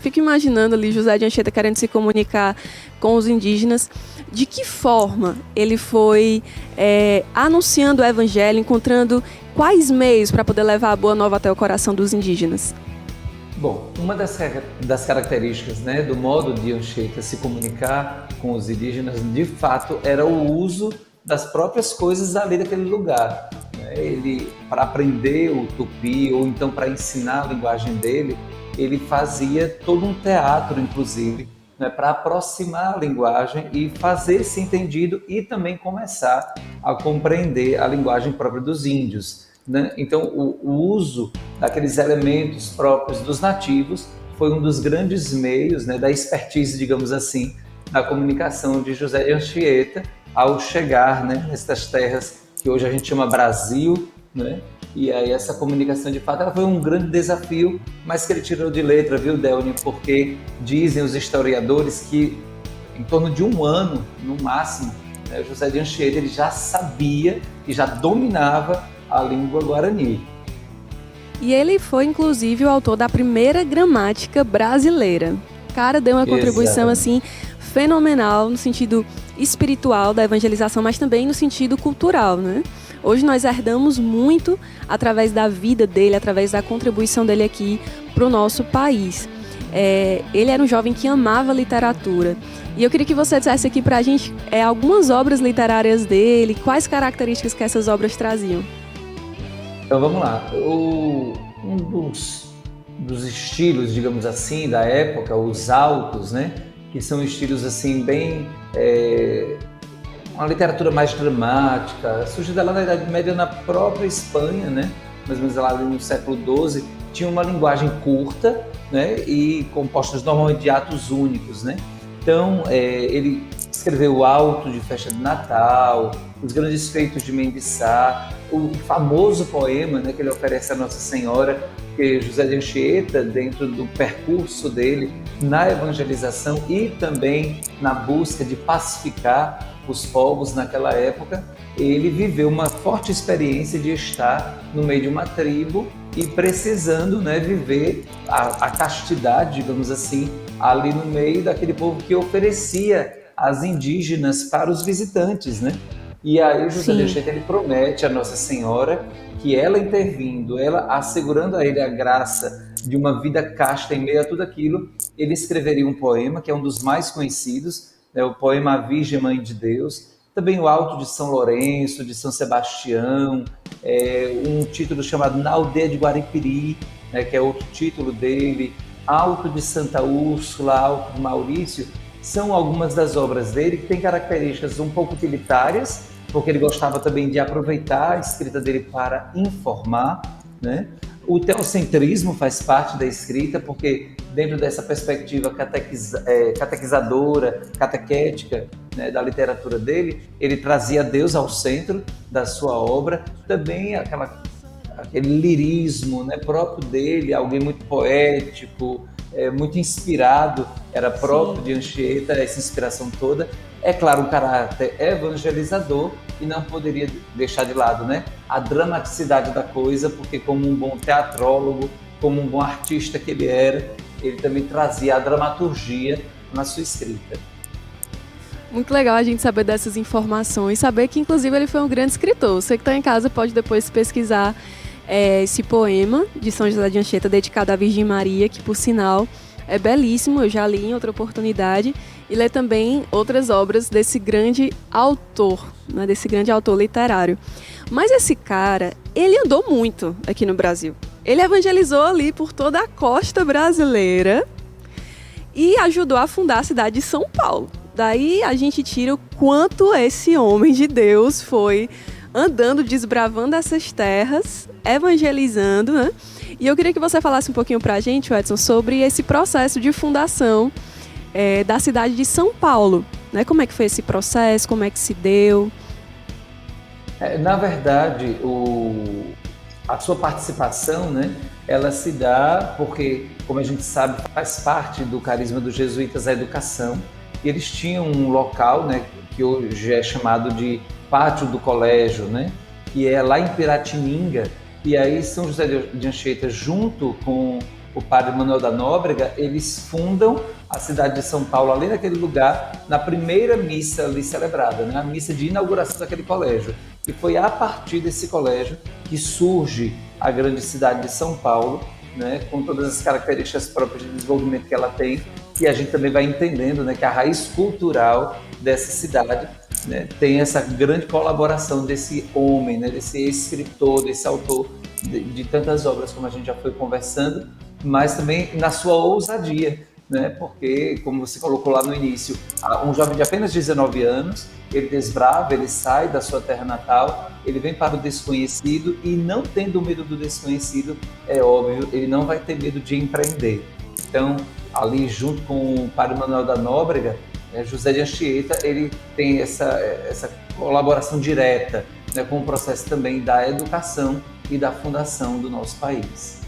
fico imaginando ali José de Anchieta querendo se comunicar com os indígenas. De que forma ele foi anunciando o evangelho, encontrando quais meios para poder levar a boa nova até o coração dos indígenas? Bom, uma das características, né, do modo de Anchieta se comunicar com os indígenas, de fato, era o uso das próprias coisas ali daquele lugar. Ele, para aprender o tupi, ou então para ensinar a linguagem dele, ele fazia todo um teatro, inclusive, né, para aproximar a linguagem e fazer-se entendido e também começar a compreender a linguagem própria dos índios. Né? Então, o uso daqueles elementos próprios dos nativos foi um dos grandes meios, né, da expertise, digamos assim, da comunicação de José de Anchieta ao chegar, né, nestas terras que hoje a gente chama Brasil, né? E aí essa comunicação, de fato, ela foi um grande desafio, mas que ele tirou de letra, viu, Delny? Porque dizem os historiadores que em torno de um ano, no máximo, né, José de Anchieta ele já sabia e já dominava a língua guarani. E ele foi, inclusive, o autor da primeira gramática brasileira. O cara deu uma contribuição, assim, fenomenal no sentido espiritual da evangelização, mas também no sentido cultural, né? Hoje nós herdamos muito através da vida dele, através da contribuição dele aqui para o nosso país. Ele era um jovem que amava literatura. E eu queria que você dissesse aqui para a gente algumas obras literárias dele, quais características que essas obras traziam. Então vamos lá. Um dos estilos, digamos assim, da época, os autos, né? Que são estilos assim bem... uma literatura mais dramática, surgida lá na Idade Média na própria Espanha, né? Mais ou menos lá no século XII, tinha uma linguagem curta, né? E compostas normalmente de atos únicos, né? Então, ele escreveu o Auto de Festa de Natal, os Grandes Feitos de Mendes Sá, o famoso poema, né, que ele oferece à Nossa Senhora, que José de Anchieta, dentro do percurso dele na evangelização e também na busca de pacificar os povos naquela época, ele viveu uma forte experiência de estar no meio de uma tribo e precisando, né, viver a castidade, digamos assim, ali no meio daquele povo que oferecia as indígenas para os visitantes, né? E aí José de Anchieta ele promete a Nossa Senhora que ela intervindo, ela assegurando a ele a graça de uma vida casta em meio a tudo aquilo, ele escreveria um poema que é um dos mais conhecidos, né, o poema A Virgem Mãe de Deus, também o Alto de São Lourenço, de São Sebastião, um título chamado Na Aldeia de Guaripiri, né, que é outro título dele, Alto de Santa Úrsula, Alto de Maurício, são algumas das obras dele que têm características um pouco utilitárias, porque ele gostava também de aproveitar a escrita dele para informar, né? O teocentrismo faz parte da escrita, porque dentro dessa perspectiva catequizadora, catequética, né, da literatura dele, ele trazia Deus ao centro da sua obra, também aquele lirismo, né, próprio dele, alguém muito poético, muito inspirado, era próprio de Anchieta, essa inspiração toda. É claro, um caráter evangelizador e não poderia deixar de lado, né, a dramaticidade da coisa, porque como um bom teatrólogo, como um bom artista que ele era, ele também trazia a dramaturgia na sua escrita. Muito legal a gente saber dessas informações, saber que inclusive ele foi um grande escritor. Você que está em casa pode depois pesquisar esse poema de São José de Anchieta dedicado à Virgem Maria, que por sinal é belíssimo, eu já li em outra oportunidade, e ler também outras obras desse grande autor, né, desse grande autor literário. Mas esse cara, ele andou muito aqui no Brasil. Ele evangelizou ali por toda a costa brasileira e ajudou a fundar a cidade de São Paulo. Daí a gente tira o quanto esse homem de Deus foi andando, desbravando essas terras, evangelizando, né? E eu queria que você falasse um pouquinho pra gente, Edson, sobre esse processo de fundação da cidade de São Paulo, né? Como é que foi esse processo, como é que se deu? Na verdade, a sua participação, né, ela se dá porque, como a gente sabe, faz parte do carisma dos jesuítas a educação, e eles tinham um local, né, que hoje é chamado de Pátio do Colégio, né, que é lá em Piratininga, e aí São José de Anchieta, junto com o padre Manuel da Nóbrega, eles fundam a cidade de São Paulo, além daquele lugar, na primeira missa ali celebrada, né? A missa de inauguração daquele colégio. E foi a partir desse colégio que surge a grande cidade de São Paulo, né? Com todas as características próprias de desenvolvimento que ela tem, e a gente também vai entendendo, né, que a raiz cultural dessa cidade, né, tem essa grande colaboração desse homem, né, desse escritor, desse autor de tantas obras, como a gente já foi conversando, mas também na sua ousadia, né? Porque, como você colocou lá no início, um jovem de apenas 19 anos, ele desbrava, ele sai da sua terra natal, ele vem para o desconhecido e, não tendo medo do desconhecido, é óbvio, ele não vai ter medo de empreender. Então, ali junto com o padre Manuel da Nóbrega, José de Anchieta, ele tem essa colaboração direta, né, com o processo também da educação e da fundação do nosso país.